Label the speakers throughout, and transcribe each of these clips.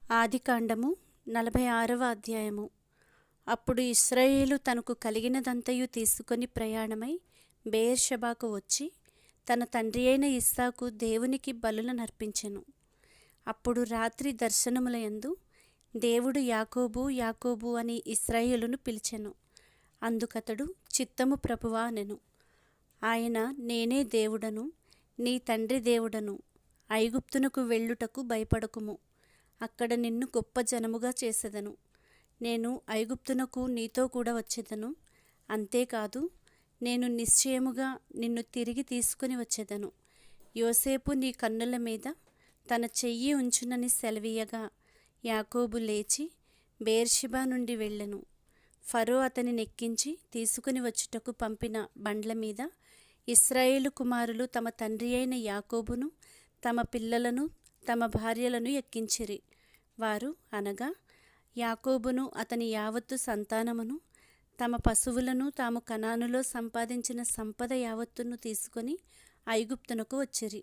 Speaker 1: ఆదికాండము 46వ అధ్యాయము. అప్పుడు ఇశ్రాయేలు తనకు కలిగినదంతయు తీసుకొని ప్రయాణమై బెయేర్షెబాకు వచ్చి తన తండ్రి అయిన ఇస్సాకు దేవునికి బలులనర్పించెను. అప్పుడు రాత్రి దర్శనములయందు దేవుడు యాకోబు యాకోబు అని ఇశ్రాయేలును పిలిచెను. అందుకతడు చిత్తము ప్రభువా అనెను. ఆయన నేనే దేవుడను, నీ తండ్రి దేవుడను. ఐగుప్తునకు వెళ్ళుటకు భయపడకుము, అక్కడ నిన్ను గొప్ప జనముగా చేసెదను. నేను ఐగుప్తునకు నీతో కూడా వచ్చేదను. అంతేకాదు, నేను నిశ్చయముగా నిన్ను తిరిగి తీసుకుని వచ్చేదను. యోసేపు నీ కన్నుల మీద తన చెయ్యి ఉంచునని సెలవీయగా యాకోబు లేచి బెయేర్షెబా నుండి వెళ్ళెను. ఫరో అతని నెక్కించి తీసుకుని వచ్చుటకు పంపిన బండ్ల మీద ఇశ్రాయేలు కుమారులు తమ తండ్రి అయిన యాకోబును, తమ పిల్లలను, తమ భార్యలను ఎక్కించిరి. వారు అనగా యాకోబును అతని యావత్తు సంతానమును, తమ పశువులను, తాము కనానులో సంపాదించిన సంపద యావత్తును తీసుకొని ఐగుప్తునకు వచ్చిరి.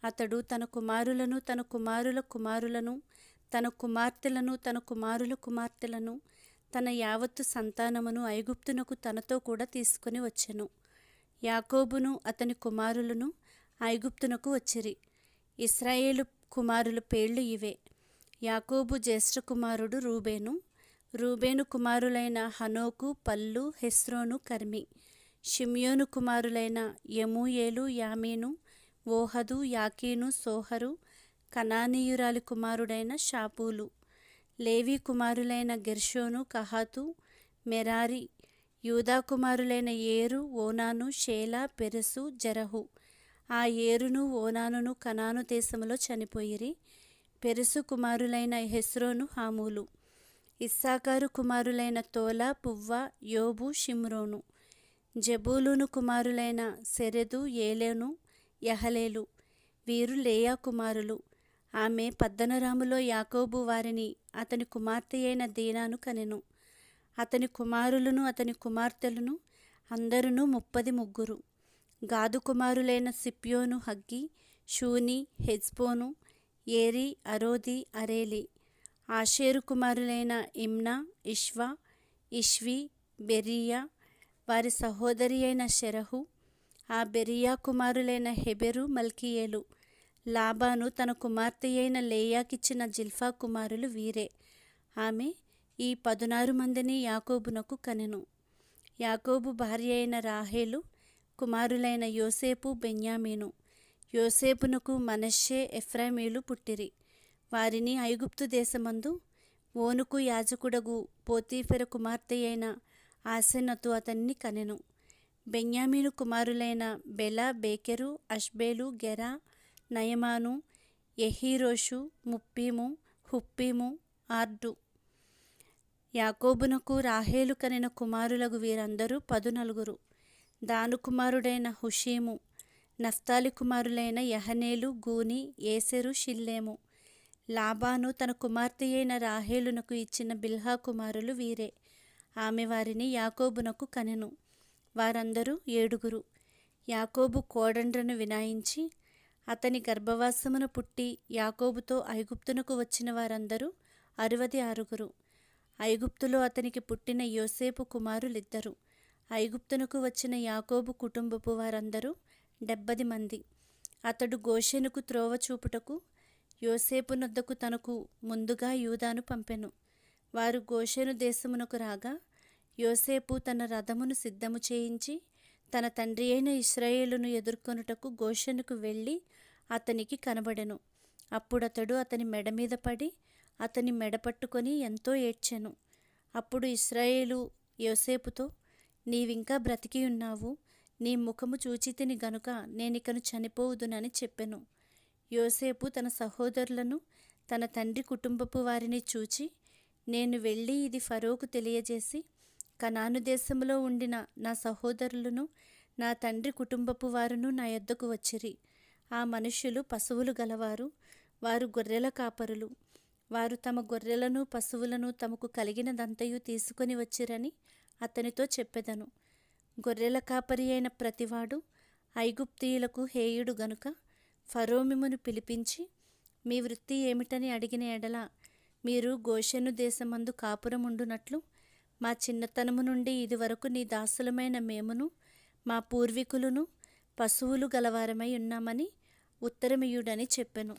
Speaker 1: అతడు తన కుమారులను, తన కుమారుల కుమారులను, తన కుమార్తెలను, తన కుమారుల కుమార్తెలను, తన యావత్తు సంతానమును ఐగుప్తునకు తనతో కూడా తీసుకొని వచ్చెను. యాకోబును అతని కుమారులను ఐగుప్తునకు వచ్చిరి. ఇశ్రాయేలు కుమారుల పేర్లు ఇవే. యాకోబు జ్యేష్ఠ కుమారుడు రూబేను. రూబేను కుమారులైన హనోకు, పల్లు, హెస్రోను, కర్మి. షిమ్యోను కుమారులైన యెమూయేలు, యామీను, ఓహదు, యాకీను, సోహరు. కనానీయురాలి కుమారుడైన షాపూలు. లేవి కుమారులైన గెర్షోను, కహాతు, మెరారి. యూదా కుమారులైన ఏరు, ఓనాను, షేలా, పెరెసు, జెరహు. ఆ ఏరును ఓనానును కనాను దేశములో చనిపోయిరి. పెరెసు కుమారులైన హెస్రోను, హామూలు. ఇస్సాకారు కుమారులైన తోలా, పువ్వా, యోబు, షిమ్రోను. జెబూలూను కుమారులైన సెరెదు, ఏలెను, యహలేలు. వీరు లేయా కుమారులు. ఆమె పద్దనరాములో యాకోబు వారిని అతని కుమార్తె అయిన దీనాను కనెను. అతని కుమారులను అతని కుమార్తెలను అందరును 33. గాదు కుమారులైన సిప్యోను, huggy, Shuni, Ezbon, Eri, Arodi, Areli. Asher కుమారులైన ఇమ్నా, ఇష్వా, ఇష్వి, బెరీయా. వారి సహోదరి అయిన షెరహు. ఆ బెరీయా కుమారులైన హెబెరు, మల్కీయేలు. లాబాను తన కుమార్తె అయిన లేయాకిచ్చిన జిల్ఫా కుమారులు వీరే. ఆమె ఈ 16 మందిని యాకోబునకు కనెను. యాకోబు భార్య అయిన రాహేలు కుమారులైన యోసేపు, బెన్యామీను. యోసేపునకు మనష్షే, ఎఫ్రాయిమీలు పుట్టిరి. వారిని ఐగుప్తు దేశమందు ఓనుకు యాజకుడగు పోతీఫెర కుమార్తె అయిన ఆసెనతు అతన్ని కనెను. బెన్యామీను కుమారులైన బెల, బేకెరు, అష్బేలు, గెరా, నయమాను, యెహీరోషు, ముప్పీము, హుప్పీము, ఆర్డు. యాకోబునకు రాహేలు కనిన కుమారులగు వీరందరూ 14. దాను కుమారుడైన హుషీము. నఫ్తాలి కుమారులైన యహనేలు, గూని, ఏసెరు, షిల్లేము. లాబాను తన కుమార్తె అయిన రాహేలునకు ఇచ్చిన బిల్హా కుమారులు వీరే. ఆమె వారిని యాకోబునకు కనెను. వారందరూ 7. యాకోబు కోడండ్రను వినాయించి అతని గర్భవాసమున పుట్టి యాకోబుతో ఐగుప్తునకు వచ్చిన వారందరూ 66. ఐగుప్తులో అతనికి పుట్టిన యోసేపు కుమారులిద్దరు. ఐగుప్తునకు వచ్చిన యాకోబు కుటుంబపు వారందరూ 70 మంది. అతడు గోషెనుకు త్రోవ చూపుటకు యోసేపు నొద్దకు తనకు ముందుగా యూదాను పంపెను. వారు గోషెను దేశమునకు రాగా యోసేపు తన రథమును సిద్ధము చేయించి తన తండ్రి అయిన ఇశ్రాయేలును ఎదుర్కొనుటకు గోషెనుకు వెళ్ళి అతనికి కనబడెను. అప్పుడతడు అతని మెడ మీద పడి అతని మెడ పట్టుకొని ఎంతో ఏడ్చెను. అప్పుడు ఇశ్రాయేలు యోసేపుతో, నీవింకా బ్రతికి ఉన్నావు, నీ ముఖము చూచితిని గనుక నేనికను చనిపోవుదునని చెప్పెను. యోసేపు తన సహోదరులను, తన తండ్రి కుటుంబపు వారిని చూచి, నేను వెళ్ళి ఇది ఫరోకు తెలియజేసి కనాను దేశములో ఉండిన నా సహోదరులను, నా తండ్రి కుటుంబపు వారును నా యొద్దకు వచ్చిరి. ఆ మనుష్యులు పశువులు గలవారు, వారు గొర్రెల కాపరులు. వారు తమ గొర్రెలను, పశువులను తమకు కలిగినదంతయు తీసుకొని వచ్చిరని అతనితో చెప్పెదను. గొర్రెల కాపరి అయిన ప్రతివాడు ఐగుప్తీయులకు హేయుడు గనుక ఫరో మిమ్మును పిలిపించి, మీ వృత్తి ఏమిటని అడిగిన ఎడల మీరు గోషెను దేశమందు కాపురముండునట్లు మా చిన్నతనము నుండి ఇదివరకు నీ దాసులమైన మేమును మా పూర్వీకులను పశువులు గలవారమై ఉన్నామని ఉత్తరమియుడని చెప్పెను.